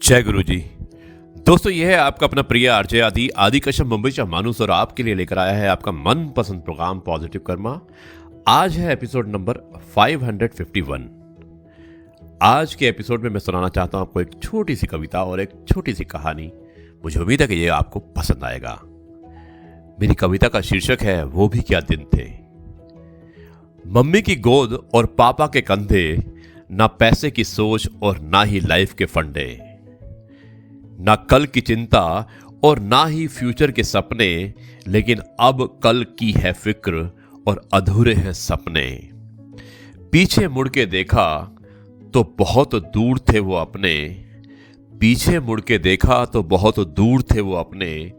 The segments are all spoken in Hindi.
जय गुरु जी। दोस्तों, यह है आपका अपना प्रिय आरजे आदि कश्यप मुंबई से मानुस और आपके लिए लेकर आया है आपका मनपसंद प्रोग्राम पॉजिटिव कर्मा। आज है एपिसोड नंबर 551। आज के एपिसोड में मैं सुनाना चाहता हूं आपको एक छोटी सी कविता और एक छोटी सी कहानी। मुझे उम्मीद है कि ये आपको पसंद आएगा। मेरी कविता का शीर्षक है वो भी क्या दिन थे। मम्मी की गोद और पापा के कंधे, ना पैसे की सोच और ना ही लाइफ के फंडे, ना कल की चिंता और ना ही फ्यूचर के सपने, लेकिन अब कल की है फिक्र और अधूरे हैं सपने। पीछे मुड़ के देखा तो बहुत दूर थे वो अपने, पीछे मुड़ के देखा तो बहुत दूर थे वो अपने,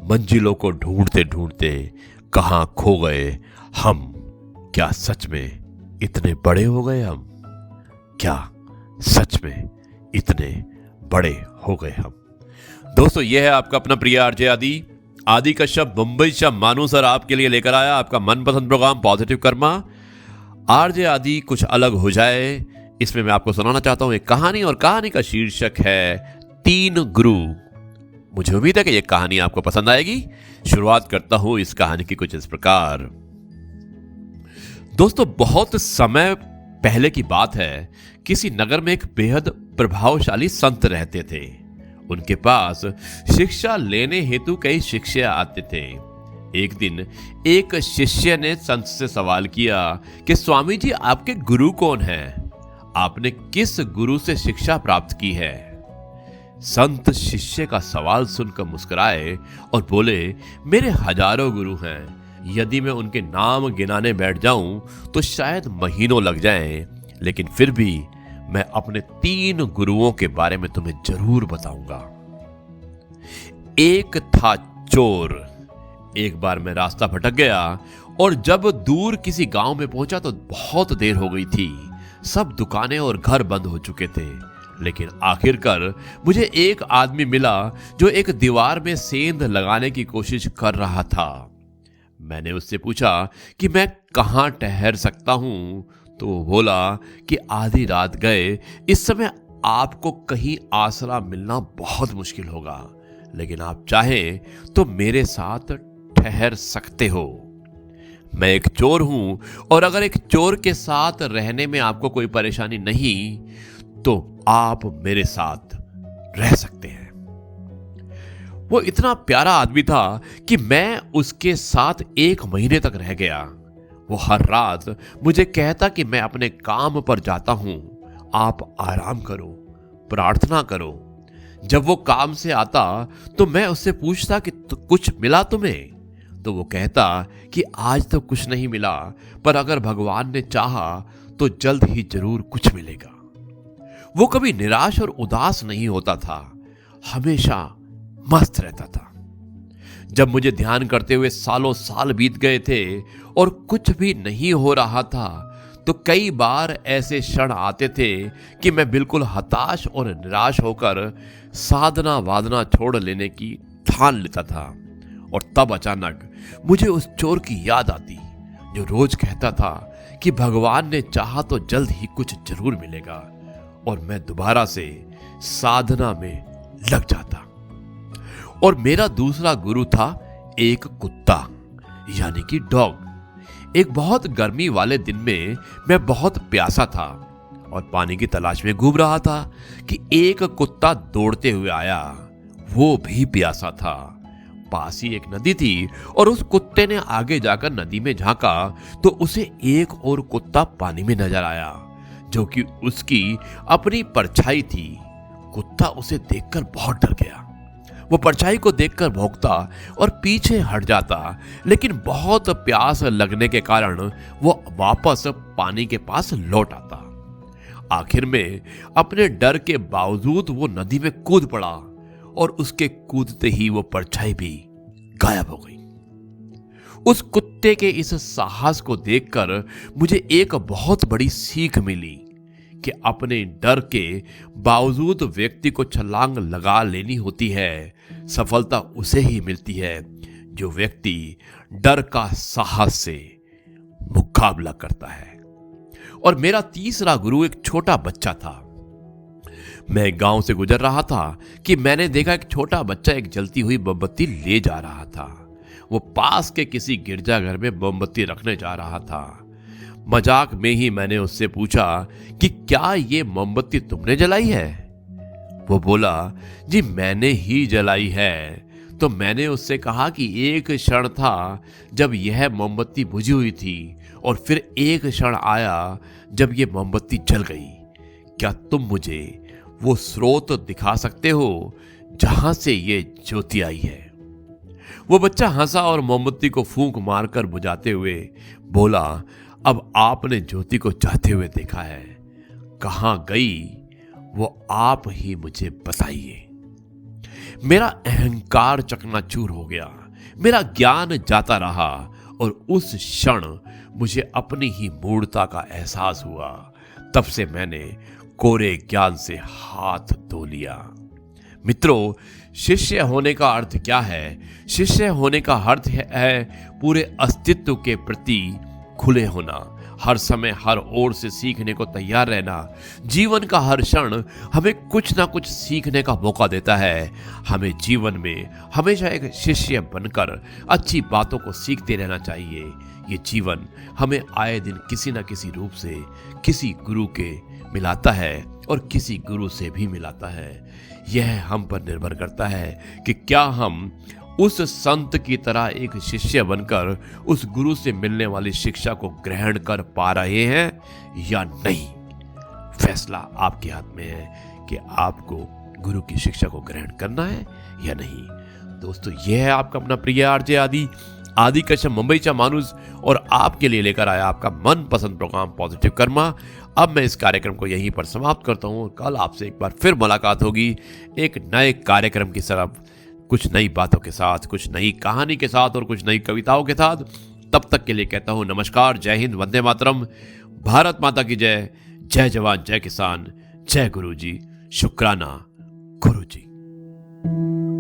मंजिलों को ढूंढते ढूंढते कहां खो गए हम। क्या सच में इतने बड़े हो गए हम? क्या सच में इतने बड़े हो गए हम? दोस्तों, यह है आपका अपना प्रिय आरजे आदि कश्यप मुंबई से मानू सर आपके लिए लेकर आया आपका मनपसंद प्रोग्राम पॉजिटिव कर्मा। आरजे आदि कुछ अलग हो जाए, इसमें मैं आपको सुनाना चाहता हूं एक कहानी, और कहानी का शीर्षक है 3 गुरु। मुझे उम्मीद है कि यह कहानी आपको पसंद आएगी। शुरुआत करता हूं इस कहानी की कुछ इस प्रकार। दोस्तों, बहुत समय पहले की बात है। किसी नगर में एक बेहद प्रभावशाली संत रहते थे। उनके पास शिक्षा लेने हेतु कई शिष्य आते थे। एक दिन एक शिष्य ने संत से सवाल किया कि स्वामी जी, आपके गुरु कौन हैं? आपने किस गुरु से शिक्षा प्राप्त की है? संत शिष्य का सवाल सुनकर मुस्कुराए और बोले, मेरे हजारों गुरु हैं। यदि मैं उनके नाम गिनाने बैठ जाऊं तो शायद महीनों लग जाएं, लेकिन फिर भी मैं अपने 3 गुरुओं के बारे में तुम्हें जरूर बताऊंगा। एक था चोर। एक बार मैं रास्ता भटक गया और जब दूर किसी गांव में पहुंचा तो बहुत देर हो गई थी। सब दुकानें और घर बंद हो चुके थे, लेकिन आखिरकार मुझे एक आदमी मिला जो एक दीवार में सेंध लगाने की कोशिश कर रहा था। मैंने उससे पूछा कि मैं कहां ठहर सकता हूं, तो वो बोला कि आधी रात गए, इस समय आपको कहीं आसरा मिलना बहुत मुश्किल होगा, लेकिन आप चाहें तो मेरे साथ ठहर सकते हो। मैं एक चोर हूं, और अगर एक चोर के साथ रहने में आपको कोई परेशानी नहीं तो आप मेरे साथ रह सकते हैं। वो इतना प्यारा आदमी था कि मैं उसके साथ 1 महीने तक रह गया। वो हर रात मुझे कहता कि मैं अपने काम पर जाता हूं, आप आराम करो, प्रार्थना करो। जब वो काम से आता तो मैं उससे पूछता कि कुछ मिला तुम्हें? तो वो कहता कि आज तो कुछ नहीं मिला, पर अगर भगवान ने चाहा तो जल्द ही जरूर कुछ मिलेगा। वो कभी निराश और उदास नहीं होता था, हमेशा मस्त रहता था। जब मुझे ध्यान करते हुए सालों साल बीत गए थे और कुछ भी नहीं हो रहा था, तो कई बार ऐसे क्षण आते थे कि मैं बिल्कुल हताश और निराश होकर साधना वादना छोड़ लेने की ठान लेता था। और तब अचानक मुझे उस चोर की याद आती जो रोज कहता था कि भगवान ने चाहा तो जल्द ही कुछ जरूर मिलेगा, और मैं दोबारा से साधना में लग जाता। और मेरा दूसरा गुरु था एक कुत्ता, यानी कि डॉग। एक बहुत गर्मी वाले दिन में मैं बहुत प्यासा था और पानी की तलाश में घूम रहा था कि एक कुत्ता दौड़ते हुए आया। वो भी प्यासा था। पास ही एक नदी थी और उस कुत्ते ने आगे जाकर नदी में झांका तो उसे एक और कुत्ता पानी में नजर आया, जो कि उसकी अपनी परछाई थी। कुत्ता उसे देखकर बहुत डर गया। वो परछाई को देखकर भौंकता और पीछे हट जाता, लेकिन बहुत प्यास लगने के कारण वो वापस पानी के पास लौट आता। आखिर में अपने डर के बावजूद वो नदी में कूद पड़ा और उसके कूदते ही वो परछाई भी गायब हो गई। उस कुत्ते के इस साहस को देखकर मुझे एक बहुत बड़ी सीख मिली कि अपने डर के बावजूद व्यक्ति को छलांग लगा लेनी होती है। सफलता उसे ही मिलती है जो व्यक्ति डर का साहस से मुकाबला करता है। और मेरा तीसरा गुरु एक छोटा बच्चा था। मैं गांव से गुजर रहा था कि मैंने देखा एक छोटा बच्चा एक जलती हुई मोमबत्ती ले जा रहा था। वो पास के किसी गिरजाघर में मोमबत्ती रखने जा रहा था। मजाक में ही मैंने उससे पूछा कि क्या ये मोमबत्ती तुमने जलाई है? वो बोला, जी मैंने ही जलाई है। तो मैंने उससे कहा कि एक क्षण था जब यह मोमबत्ती बुझी हुई थी और फिर एक क्षण आया जब यह मोमबत्ती जल गई। क्या तुम मुझे वो स्रोत दिखा सकते हो जहां से ये ज्योति आई है? वो बच्चा हंसा और मोमबत्ती को फूंक मारकर बुझाते हुए बोला, अब आपने ज्योति को जाते हुए देखा है, कहां गई वो आप ही मुझे बताइए। मेरा अहंकार चकनाचूर हो गया, मेरा ज्ञान जाता रहा और उस क्षण मुझे अपनी ही मूढ़ता का एहसास हुआ। तब से मैंने कोरे ज्ञान से हाथ धो लिया। मित्रों, शिष्य होने का अर्थ क्या है? शिष्य होने का अर्थ है पूरे अस्तित्व के प्रति खुले होना, हर समय हर ओर से सीखने को तैयार रहना। जीवन का हर क्षण हमें कुछ ना कुछ सीखने का मौका देता है। हमें जीवन में हमेशा एक शिष्य बनकर अच्छी बातों को सीखते रहना चाहिए। ये जीवन हमें आए दिन किसी न किसी रूप से किसी गुरु के मिलाता है और किसी गुरु से भी मिलाता है। यह हम पर निर्भर करता है कि क्या हम उस संत की तरह एक शिष्य बनकर उस गुरु से मिलने वाली शिक्षा को ग्रहण कर पा रहे हैं या नहीं। फैसला आपके हाथ में है कि आपको गुरु की शिक्षा को ग्रहण करना है या नहीं। दोस्तों, यह है आपका अपना प्रिय आरजे आदि कश्यप, मुंबईचा माणूस, और आपके लिए लेकर आया आपका मनपसंद प्रोग्राम पॉजिटिव कर्मा। अब मैं इस कार्यक्रम को यहीं पर समाप्त करता हूँ। कल आपसे एक बार फिर मुलाकात होगी एक नए कार्यक्रम की तरफ, कुछ नई बातों के साथ, कुछ नई कहानी के साथ और कुछ नई कविताओं के साथ। तब तक के लिए कहता हूँ नमस्कार, जय हिंद, वंदे मातरम, भारत माता की जय, जय जवान, जय किसान, जय गुरु जी, शुक्राना गुरु जी।